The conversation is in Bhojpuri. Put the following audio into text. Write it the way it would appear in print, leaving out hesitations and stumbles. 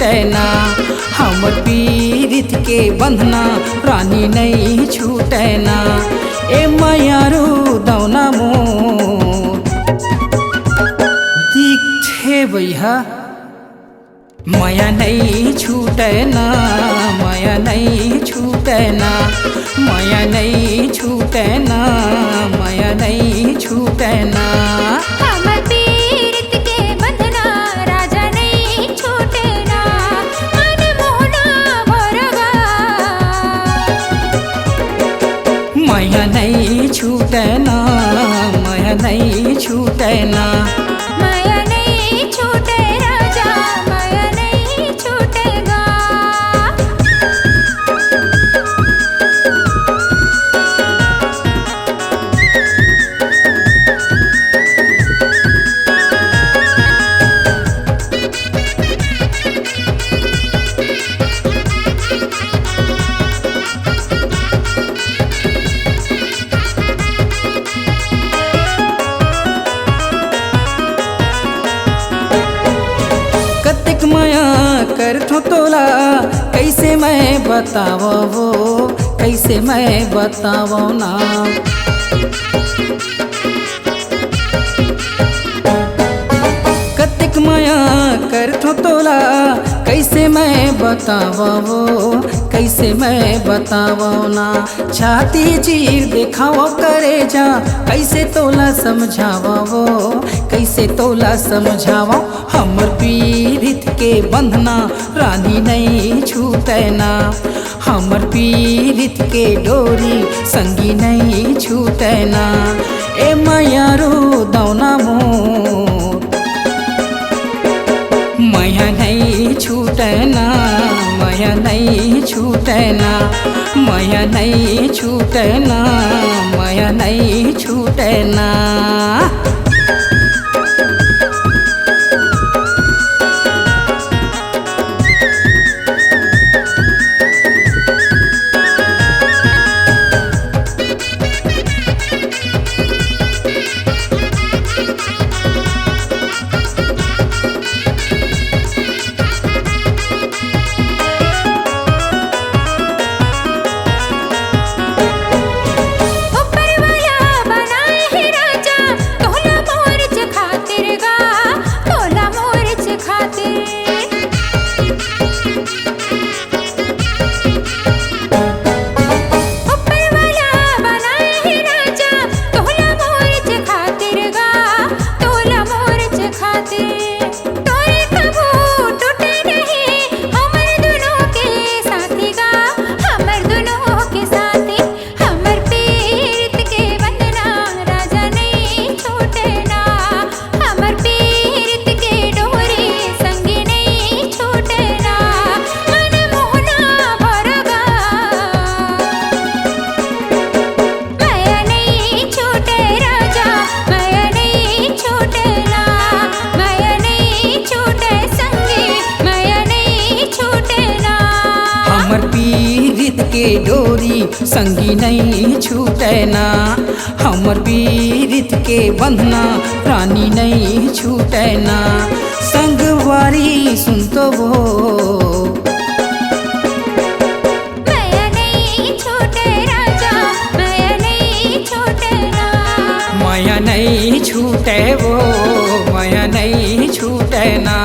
छूटे ना। हमर पीरित के बंधना रानी नहीं छूटे ना। ए मैयारू दौना मोर दिखे भैया माया नहीं छूटे ना, माया नहीं छूटे ना, माया नहीं छूटे ना, माया नहीं छूटे ना। हमर पीरित के बंधना राजा नहीं छूटे ना, मन मोहना भरगा। माया नहीं छूटे ना, माया नहीं छूटे ना। माया नहीं छूटे राजा, माया नहीं छूटेगा। कतिक माया कर थो तोला कैसे मैं बतावो वो, कैसे मैं बतावो ना। कतिक माया कर थो तोला कैसे मैं बतावो वो, कैसे मैं बतावो ना। छाती चीर दिखाओ करे जा कैसे तोला समझावो वो, कैसे तोला समझावो। हमर पीरित के बंधना रानी नहीं छूटे ना। हमर पीरित के डोरी संगी नहीं छूटे ना। ए मैयारू दौना मोर माया नहीं छूटे ना, माया नहीं छूटे ना, माया नहीं छूटे ना, माया नहीं छूटे ना। के डोरी संगी नहीं छूटे ना। हमर पीरित के बंधना रानी नहीं छूटे ना। संगवारी सुन तो वो माया नहीं छूटे राजा, माया नहीं छूटे ना। माया नहीं छूटे वो, माया नहीं छूटे ना।